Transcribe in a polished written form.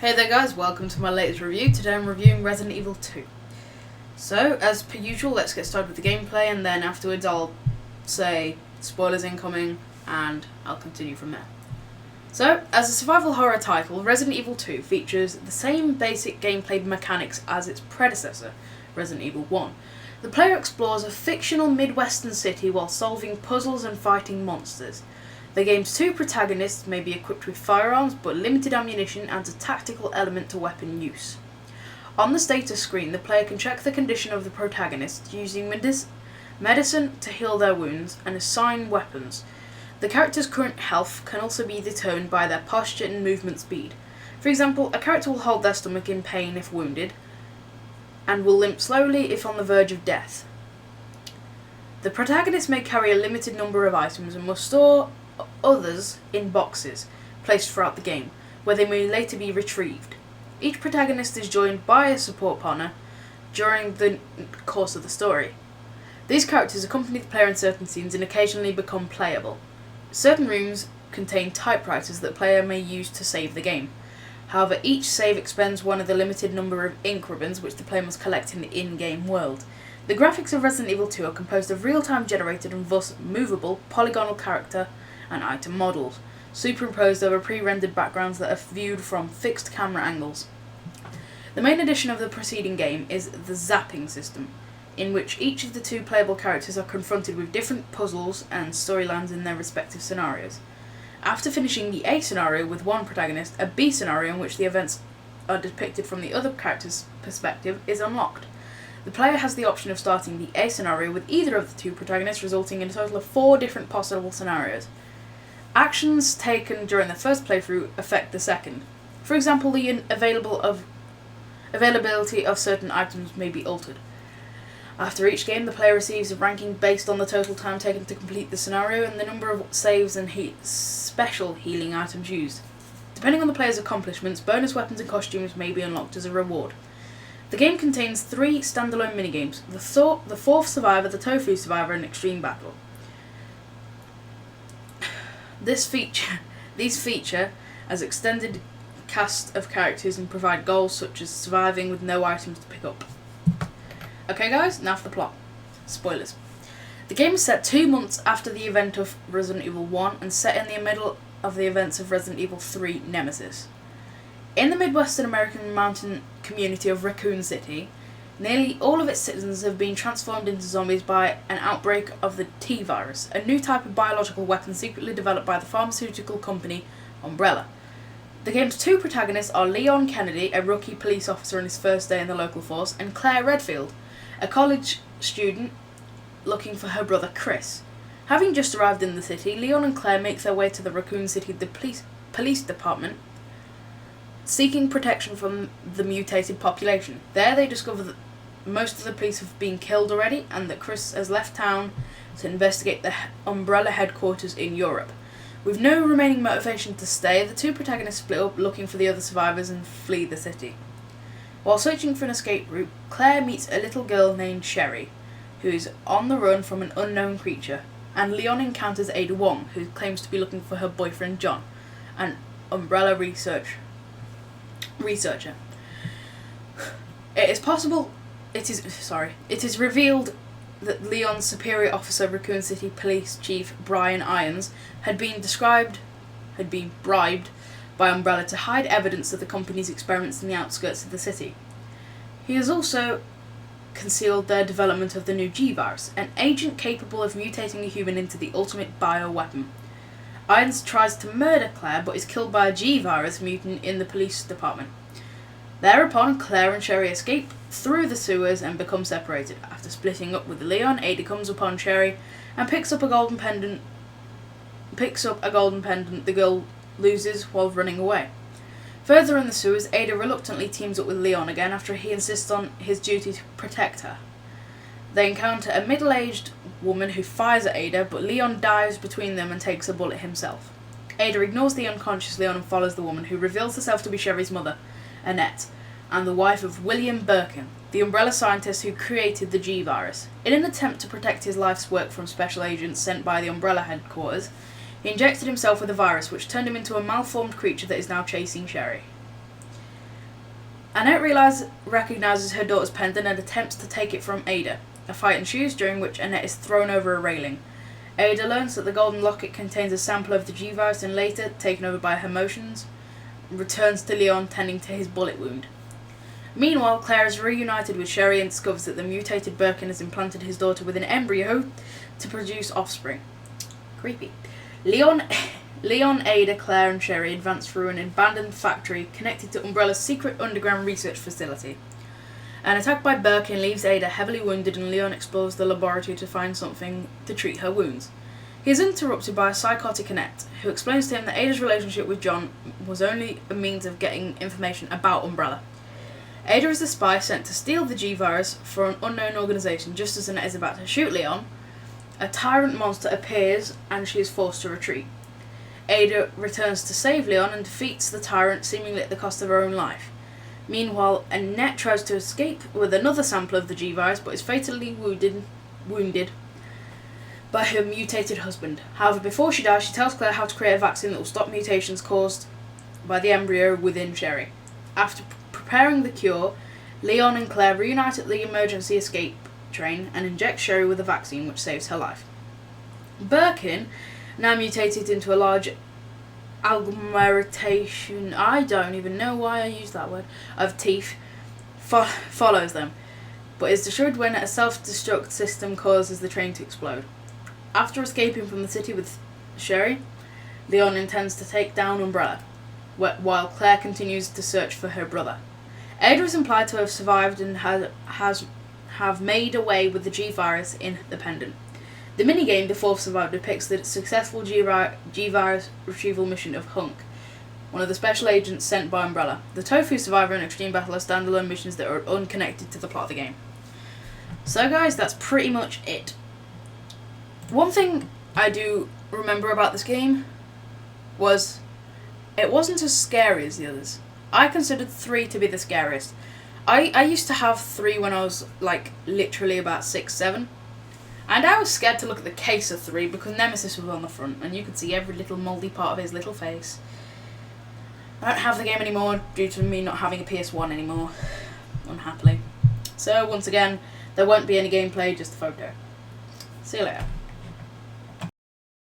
Hey there guys, welcome to my latest review. Today I'm reviewing Resident Evil 2. So, as per usual, let's get started with the gameplay and then afterwards I'll say spoilers incoming and I'll continue from there. So, as a survival horror title, Resident Evil 2 features the same basic gameplay mechanics as its predecessor, Resident Evil 1. The player explores a fictional Midwestern city while solving puzzles and fighting monsters. The game's two protagonists may be equipped with firearms, but limited ammunition adds a tactical element to weapon use. On the status screen, the player can check the condition of the protagonist using medicine to heal their wounds and assign weapons. The character's current health can also be determined by their posture and movement speed. For example, a character will hold their stomach in pain if wounded, and will limp slowly if on the verge of death. The protagonist may carry a limited number of items and must store others in boxes placed throughout the game, where they may later be retrieved. Each protagonist is joined by a support partner during the course of the story. These characters accompany the player in certain scenes and occasionally become playable. Certain rooms contain typewriters that the player may use to save the game. However, each save expends one of the limited number of ink ribbons which the player must collect in the in-game world. The graphics of Resident Evil 2 are composed of real-time generated and thus movable polygonal character and item models, superimposed over pre-rendered backgrounds that are viewed from fixed camera angles. The main addition of the preceding game is the zapping system, in which each of the two playable characters are confronted with different puzzles and storylines in their respective scenarios. After finishing the A scenario with one protagonist, a B scenario in which the events are depicted from the other character's perspective is unlocked. The player has the option of starting the A scenario with either of the two protagonists, resulting in a total of 4 different possible scenarios. Actions taken during the first playthrough affect the second. For example, the availability of certain items may be altered. After each game, the player receives a ranking based on the total time taken to complete the scenario and the number of saves and special healing items used. Depending on the player's accomplishments, bonus weapons and costumes may be unlocked as a reward. The game contains 3 standalone minigames: the Fourth Survivor, the Tofu Survivor, and Extreme Battle. These feature as extended cast of characters and provide goals such as surviving with no items to pick up. Okay guys, now for the plot. Spoilers. The game is set 2 months after the event of Resident Evil 1 and set in the middle of the events of Resident Evil 3 Nemesis. In the Midwestern American mountain community of Raccoon City, nearly all of its citizens have been transformed into zombies by an outbreak of the T-virus, a new type of biological weapon secretly developed by the pharmaceutical company Umbrella. The game's 2 protagonists are Leon Kennedy, a rookie police officer on his first day in the local force, and Claire Redfield, a college student looking for her brother Chris. Having just arrived in the city, Leon and Claire make their way to the Raccoon City police department, seeking protection from the mutated population. There they discover that most of the police have been killed already and that Chris has left town to investigate the Umbrella headquarters in Europe. With no remaining motivation to stay, the 2 protagonists split up looking for the other survivors and flee the city. While searching for an escape route, Claire meets a little girl named Sherry, who is on the run from an unknown creature, and Leon encounters Ada Wong, who claims to be looking for her boyfriend John, an Umbrella researcher. It is revealed that Leon's superior officer, Raccoon City Police Chief Brian Irons, had been bribed by Umbrella to hide evidence of the company's experiments in the outskirts of the city. He has also concealed their development of the new G-virus, an agent capable of mutating a human into the ultimate bioweapon. Irons tries to murder Claire but is killed by a G-virus mutant in the police department. Thereupon, Claire and Sherry escape through the sewers and become separated. After splitting up with Leon, Ada comes upon Sherry and picks up a golden pendant the girl loses while running away. Further in the sewers, Ada reluctantly teams up with Leon again after he insists on his duty to protect her. They encounter a middle-aged woman who fires at Ada, but Leon dives between them and takes a bullet himself. Ada ignores the unconscious Leon and follows the woman, who reveals herself to be Sherry's mother, Annette, and the wife of William Birkin, the Umbrella scientist who created the G-virus. In an attempt to protect his life's work from special agents sent by the Umbrella headquarters, He injected himself with a virus which turned him into a malformed creature that is now chasing Sherry. Annette recognises her daughter's pendant and attempts to take it from Ada. A fight ensues, during which Annette is thrown over a railing. Ada learns that the golden locket contains a sample of the G-Virus and later, taken over by her emotions, returns to Leon tending to his bullet wound. Meanwhile, Claire is reunited with Sherry and discovers that the mutated Birkin has implanted his daughter with an embryo to produce offspring. Creepy. Leon, Ada, Claire and Sherry advance through an abandoned factory connected to Umbrella's secret underground research facility. An attack by Birkin leaves Ada heavily wounded and Leon explores the laboratory to find something to treat her wounds. He is interrupted by a psychotic Annette, who explains to him that Ada's relationship with John was only a means of getting information about Umbrella. Ada is the spy sent to steal the G-Virus for an unknown organisation. Just as Annette is about to shoot Leon, a tyrant monster appears and she is forced to retreat. Ada returns to save Leon and defeats the tyrant, seemingly at the cost of her own life. Meanwhile, Annette tries to escape with another sample of the G-Virus, but is fatally wounded by her mutated husband. However, before she dies, she tells Claire how to create a vaccine that will stop mutations caused by the embryo within Sherry. After preparing the cure, Leon and Claire reunite at the emergency escape train and inject Sherry with a vaccine which saves her life. Birkin, now mutated into a large agglomeration, I don't even know why I used that word, of teeth, follows them, but is destroyed when a self-destruct system causes the train to explode. After escaping from the city with Sherry, Leon intends to take down Umbrella, while Claire continues to search for her brother. Ada is implied to have survived and have made away with the G-Virus in the pendant. The minigame The Fourth Survivor depicts the successful G-Virus retrieval mission of Hunk, one of the special agents sent by Umbrella. The Tofu Survivor and Extreme Battle are standalone missions that are unconnected to the plot of the game. So guys, that's pretty much it. One thing I do remember about this game was it wasn't as scary as the others. I considered 3 to be the scariest. I used to have 3 when I was like literally about 6, 7. And I was scared to look at the case of 3 because Nemesis was on the front and you could see every little mouldy part of his little face. I don't have the game anymore due to me not having a PS1 anymore, unhappily. So once again, there won't be any gameplay, just a photo. See you later.